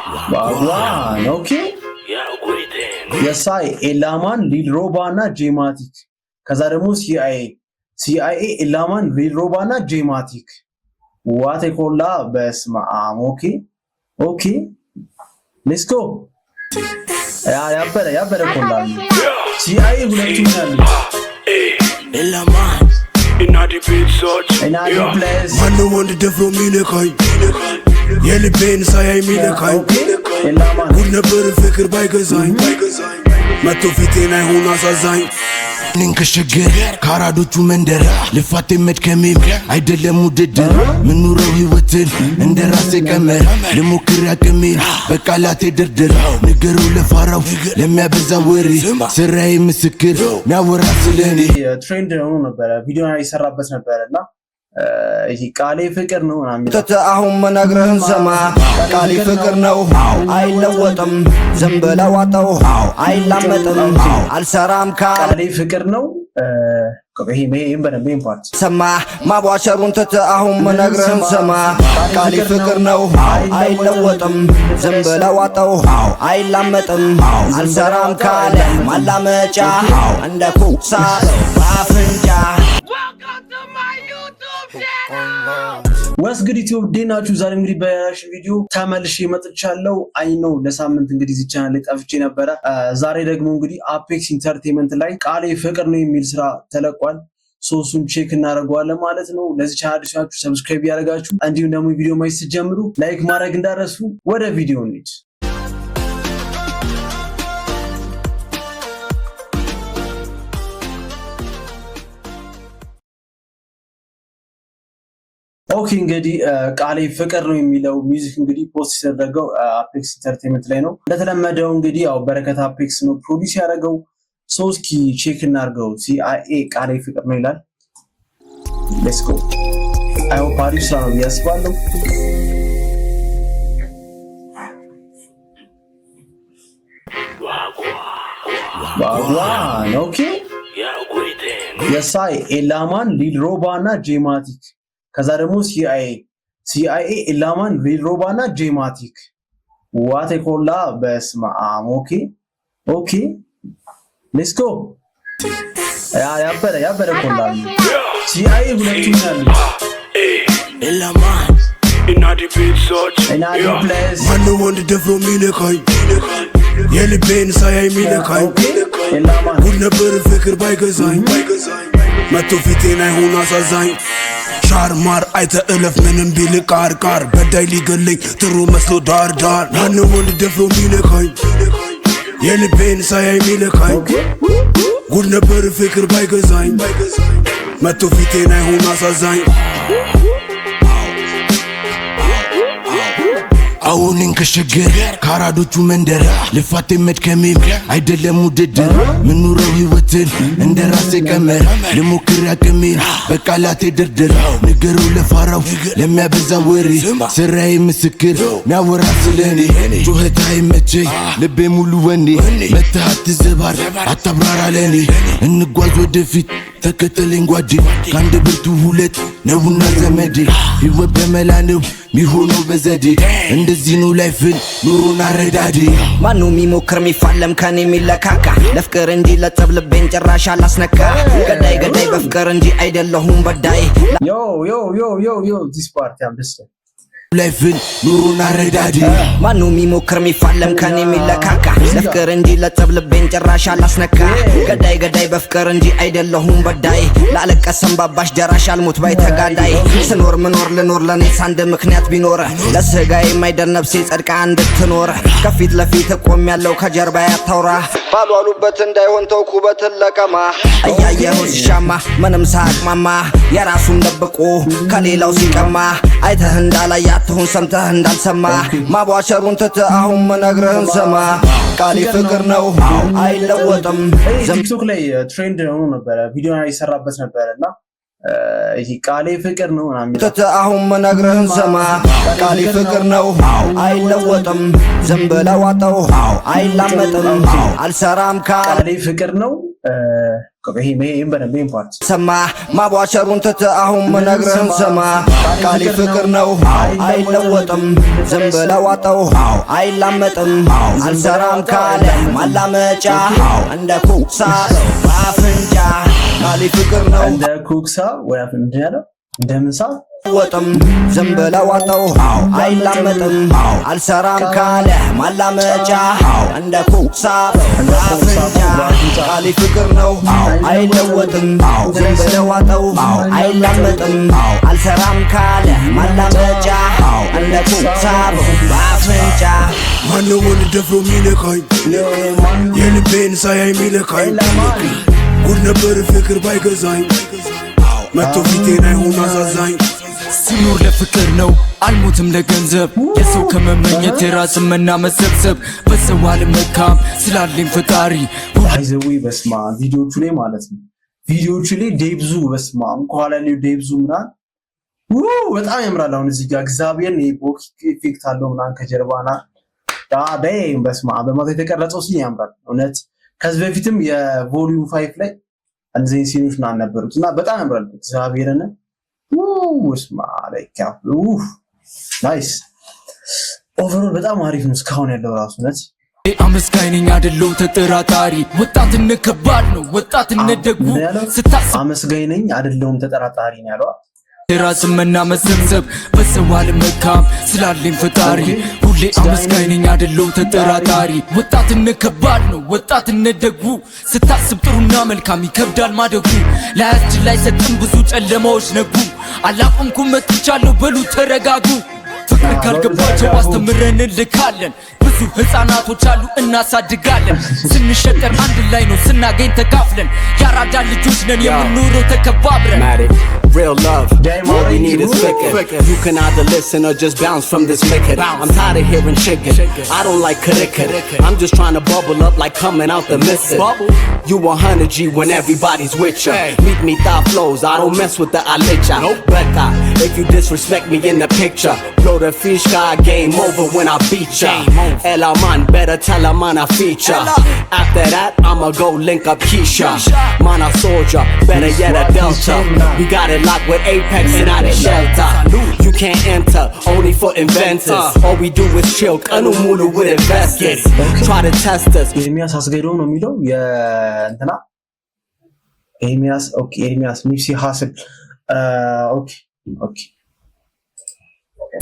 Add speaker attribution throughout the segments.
Speaker 1: Wagwan, okay. የሳይ ኤላማን ሊድሮባና ጄማቲክ ከዛ ደግሞ CIA ኤላማን ሊድሮባና ጄማቲክ ዋቴ ኮላ በስማም ኦኬ ሌትስ ጎ ያበረ ኮላ CIA ሁለቱም ያሉ ኤላማን ኢናዲ ፒትሶች ኢናዲ ፕሌስ ማን ወንድ ደፍሮ ሚነካኝ የልቤን ሳያይ ሚነካኝ ኤላማን ሁሉ ነበር ፍቅር ባይገዛኝ መቶ ፊቴን አይሆን አሳዛኝ ንንከሸገር ካራዶቹ መንደር ልፋቴ መድከሜም አይደለም ውድድር ምኑረው ህይወትን እንደራሴ ቀመር ልሞክር ያቅሜን በቃላቴ ድርድር ንገሩ ለፋራው ለሚያበዛ ወሬ ስራዬ ምስክር ሚያወራ ስለኔ ትሬንድ ነው ነበር ቪዲዮ ይሰራበት ነበርና ይሄ ቃሌ ፍቅር ነው ማለት
Speaker 2: አሁን መናገርህን ሰማ ቃሌ ፍቅር ነው አይለወጥም ዘንበላዋጣው አይላመጥም አልሰራም
Speaker 1: ቃሌ ፍቅር ነው ይሄ በደንብ ኢምፖርት
Speaker 2: ሰማ ማቧሸሩን አሁን መናገርህን ሰማ ቃሌ ፍቅር ነው አይለወጥም ዘንበላዋጣው አይላመጥም አልሰራም ካለ ማላመጫ እንደ ኩሳ አፍንጫ
Speaker 1: ወስ ግድ ዩቲዩብ ዴናችሁ ዛሬ እንግዲህ በሪአክሽን ቪዲዮ ተመልሼ መጥቻለሁ። አይ ነው ለሳምንት እንግዲህ እዚህ ቻናል ላይ ጠፍቼ ነበረ። ዛሬ ደግሞ እንግዲህ አፔክስ ኢንተርቴይንመንት ላይ ቃሌ ፍቅር ነው የሚል ስራ ተለቋል። ሶሱን ቼክ እናደርገዋለን ማለት ነው። ለዚህ ቻናል አዲስ ናችሁ ሰብስክራይብ ያደርጋችሁ፣ እንዲሁም ደግሞ ቪዲዮ ማየት ስትጀምሩ ላይክ ማድረግ እንዳትረሱ። ወደ ቪዲዮ እንሂድ። ኦኬ እንግዲህ ቃሌ ፍቅር ነው የሚለው ሚውዚክ እንግዲህ ፖስት የተደረገው አፔክስ ኢንተርቴይንመንት ላይ ነው። እንደተለመደው እንግዲህ ያው በረከት አፔክስ ነው ፕሮዲዩስ ያደረገው። ሶስኪ ቼክ እናድርገው። CIA ቃሌ ፍቅር ነው ይላል። ሌትስ ጎ አይ ሆፕ አሪፍ ስራ ነው ያስባለው። ዋግዋን ኦኬ የሳይ ኤላማን ሊድሮባና ጄማቲክ ከዛ ደግሞ CIA ኤላማን ሊድሮባና ጄማቲክ ዋቴ ኮላ በስማም ኦኬ ሌትስ ጎ ያበረ ኮላ CIA ሁለቱም ያሉ ኤላማን ኢናዲ ፒትሶች ኢናዲ ፕሌስ
Speaker 3: ማን ወንድ ደፍሮ ሚነካኝ የልቤን ሳያይ ሚነካኝ
Speaker 1: ኤላማን
Speaker 3: ሁሉ ነበር ፍቅር ባይገዛኝ መቶ ፊቴን አይሆን አሳዛኝ ሻርማር አይተ እለፍ ምንም ቢል ቃር በዳይ ሊገለኝ ጥሩ መስሎ ዳር ማን ወንድ ደፍሮ ሚነካኝ የልቤን ሳያይ ሚነካኝ ጉድ ነበር ፍቅር ባይገዛኝ መቶ ፊቴን አይሆን አሳዛኝ አሁንን ከሸገር ካራዶቹ መንደር ልፋቴ መድከሜም አይደለም ውድድር ምኑረው ህይወትን እንደራሴ ቀመር ልሞክር ያቅሜን በቃላቴ ድርድር ንገሩ ለፋራው ለሚያበዛ ወሬ ስራዬ ምስክር ሚያወራ ስለኔ ጩኸት አይመቸኝ ልቤ ሙሉ ወኔ መተህ አትዘባር አታብራራ ለኔ እንጓዝ ወደፊት ተከተለኝ ጓዴ ከአንድ ብርቱ ሁለት ነውና ዘመዴ ህይወት በመላ ነው ሚሆነው በዘዴ እንደዚህ ነው ላይፍን ኑሮና ረዳዴ
Speaker 2: ማኑ ሚሞክር ሚፋለም ከኔ ሚለካካ ለፍቅር እንጂ ለጸብ ልቤን ጭራሽ አላስነካ ገዳይ በፍቅር እንጂ አይደለሁም በዳይ
Speaker 1: ዮ this part I'm just
Speaker 3: ላይፍን ኑሮና ረዳዴ
Speaker 2: ማኑ ሚሞክር ሚፋለም ከኔ ሚለካካ ለፍቅር እንጂ ለጸብ ልቤን ጭራሽ አላስነካ ገዳይ በፍቅር እንጂ አይደለሁም በዳይ ላለቀሰም ባባሽ ደራሽ አልሞት ባይ ተጋዳይ ስኖር ምኖር ልኖር ለኔ ሳንድ ምክንያት ቢኖር ለስጋዬ የማይደር ነፍሴ ጸድቃ እንድትኖር ከፊት ለፊት ቆም ያለው ከጀርባ ያታውራ ባሏሉበት እንዳይሆን ተውኩ በትለቀማ አያየሁ ሲሻማ ምንም ሳቅማማ የራሱን ደብቆ ከሌላው ሲቀማ አይተህ እንዳላያ አትሁን ሰምተህ እንዳልሰማ ማቧሸሩን አሁን መናገርህን ሰማ ቃሌ ፍቅር ነው አይለወጥም
Speaker 1: ቲክቶክ ላይ ትሬንድ ነው ነበር ቪዲዮ ይሰራበት ነበርና ይሄ ቃሌ ፍቅር ነው
Speaker 2: አሁን መናገርህን ሰማ ቃሌ ፍቅር ነው አይለወጥም ዘንበላዋጣው አይላመጥም አልሰራም
Speaker 1: ቃሌ ፍቅር ነው ይሄን በደንብ ኢምፓርት
Speaker 2: ሰማ ማቧቸሩን ትተ አሁን መነግርህን ሰማ ቃሌ ፍቅር ነው አይለወጥም ዝም ብለህ ዋጠው አይላመጥም አልሰራም ካለ ማላመጫ እንደ ኩክሳ አፍንጫ ቃሌ ፍቅር ነው
Speaker 1: እንደ ኩክሳ ወይ አፍንጫ ነው እንደምሳ
Speaker 2: ወጥም ዝም ብለህ ዋጠው አይላመጥም አልሰራም ካለ ማላመጫ እንደ ኩክሳ አፍንጫ ቃሌ ፍቅር ነው አይለወጥም ዝም ብለህ ዋጠው አይላመጥም አልሰራም ካለ ማላመጫ እንደ ኩክሳ አፍንጫ
Speaker 3: ማነው ወንድ ደፍሮ ሚነካኝ የልቤን ሳያይ ሚነካኝ ጉድ ነበር ፍቅር ባይገዛኝ መቶ ፊቴን አይሆን አሳዛኝ
Speaker 4: ስኖር ለፍቅር ነው አልሞትም ለገንዘብ የሰው ከመመኘት የራስን መና መሰብሰብ በሰው አልመካም ስላለኝ ፈጣሪ
Speaker 1: አይዘዊ በስማ ቪዲዮቹ ላይ ማለት ነው ቪዲዮቹ ላይ ዴብዙ በስማ እንኳን ላይ ዴብዙ ምናን በጣም ያምራል አሁን እዚህ ጋር እግዚአብሔር የቦክ ኢፌክት አለው ምናን ከጀርባና ዳይ በስማ በማታ የተቀረጸው ሲን ያምራል እውነት ከዚህ በፊትም የቮሊዩም 5 ላይ አንዘይ ሲኖች ናን ነበሩትና በጣም ያምራል እግዚአብሔርን ወስማ ላይክ ናይስ ኦቨርኦል በጣም አሪፍ ነው እስካሁን ያለው ራሱ ነት
Speaker 4: አመስጋኝ ነኝ አይደለም ተጠራጣሪ ወጣትነት ከባድ ነው ወጣትነት ደግሞ ስታስብ
Speaker 1: አመስጋኝ ነኝ አይደለም ተጠራጣሪ ነው ያለው
Speaker 4: የራስን መና መሰብሰብ በሰው አልመካም ስላለኝ ፈጣሪ ሁሌ አመስጋኝ ነኝ አይደለም ተጠራጣሪ ወጣትነት ከባድ ነው ወጣትነት ደግሞ ስታስብ ጥሩና መልካም ይከብዳል ማደጉ ላያችን ላይ ሰጥም ብዙ ጨለማዎች ነጉ አላቆምኩም መጥቻለሁ በሉ ተረጋጉ ፍቅር ካልገባቸው አስተምረን እንልካለን ብዙ ህፃናቶች አሉ እናሳድጋለን ስንሸጠር አንድ ላይ ነው ስናገኝ ተካፍለን ያራዳ ልጆች ነን የምንኖረው ተከባብረን
Speaker 5: Real love, all we need is flicker. You can either listen or just bounce from this liquor. I'm tired of hearing chicken, I don't like cricket. I'm just trying to bubble up like coming out the missing. You 100G when everybody's with ya. Meet me thought flows, I don't mess with the alicha. But if you disrespect me in the picture, blow the fish guy, game over when I beat ya. Ella man, better tell her man I feature. After that, I'ma go link up Keisha. Man a soldier, better yet a Delta. We got it locked with Apex and out of shelter. You can't enter, only for inventors. All we do is chill, kanumulu with investors. Try to test us.
Speaker 1: ኤርሚያስ አስገደው ነው የሚለው የእንትና ኤርሚያስ ሚክሲ ሀስል ኦኬ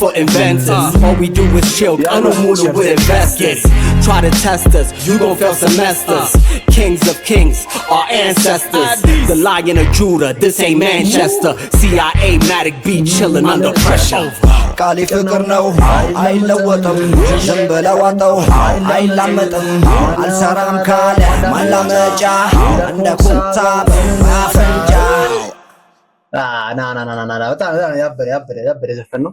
Speaker 5: For inventors, all we do is chill, kanumulu with investors. Try to test us, you gon' fail semesters. Kings of kings, our ancestors. The Lion of Judah, this ain't Manchester. CIA, Matic B, chillin' under pressure.
Speaker 2: ቃሌ ፍቅር ነው አይለወጥም ዝም ብለህ ዋጠው አይላመጥም አልሰራም ካለ ማላመጫ እንደ ኩክሳ አፍንጫ
Speaker 1: ና በጣም ያበደ ዘፈን ነው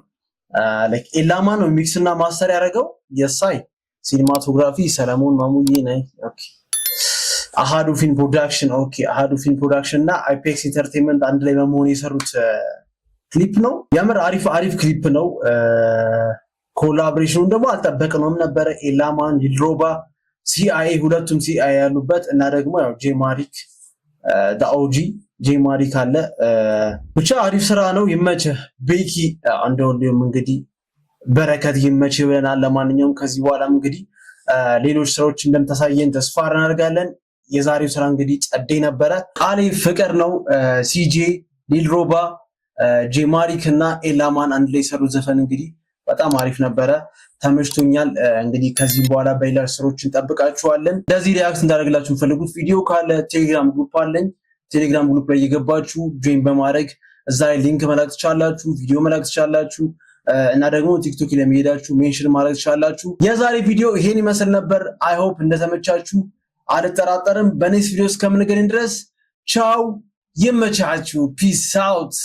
Speaker 1: ላይክ ኤላማ ነው ሚክስ እና ማስተር ያደረገው የሳይ ሲኒማቶግራፊ ሰለሞን ማሙዬ ነኝ ኦኬ አሃዱ ፊልም ፕሮዳክሽን እና አይፔክስ ኢንተርቴይንመንት አንድ ላይ በመሆን የሰሩት ክሊፕ ነው ያምር አሪፍ ክሊፕ ነው ኮላቦሬሽኑን ደግሞ አልጠበቅነውም ነበር ኤላማን ዲልሮባ ሲአይኤ ሁለቱም ሲአይኤ ያሉበት እና ደግሞ ያው ጄማሪክ ዳኦጂ ጄማሪክ አለ ብቻ አሪፍ ስራ ነው ይመችህ ቤኪ እንደውም እንግዲህ በረከት ይመችህ ብለናል ለማንኛውም ከዚህ በኋላም እንግዲህ ሌሎች ስራዎች እንደምታሳየን ተስፋ እናደርጋለን የዛሬው ስራ እንግዲህ ጸደይ ነበረ ቃሌ ፍቅር ነው ሲጄ ዲልሮባ ጄማሪክ እና ኤላማን አንድ ላይ ሰሩ ዘፈን እንግዲህ በጣም አሪፍ ነበረ ተመችቶኛል እንግዲህ ከዚህ በኋላ በሌላ ስራዎችን ጠብቃችኋለን ለዚህ ሪአክት እንዳደረግላችሁ ፈልጉት ቪዲዮ ካለ ቴሌግራም ግሩፕ አለኝ ቴሌግራም ግሩፕ ላይ እየገባችሁ ጆይን በማድረግ እዛ ላይ ሊንክ መላክ ትችላላችሁ ቪዲዮ መላክ ትችላላችሁ እና ደግሞ ቲክቶክ ላይ መሄዳችሁ ሜንሽን ማድረግ ትችላላችሁ የዛሬ ቪዲዮ ይሄን ይመስል ነበር አይ ሆፕ እንደተመቻችሁ አልጠራጠርም በኔክስት ቪዲዮ እስከምንገናኝ ድረስ ቻው ይመቻችሁ ፒስ አውት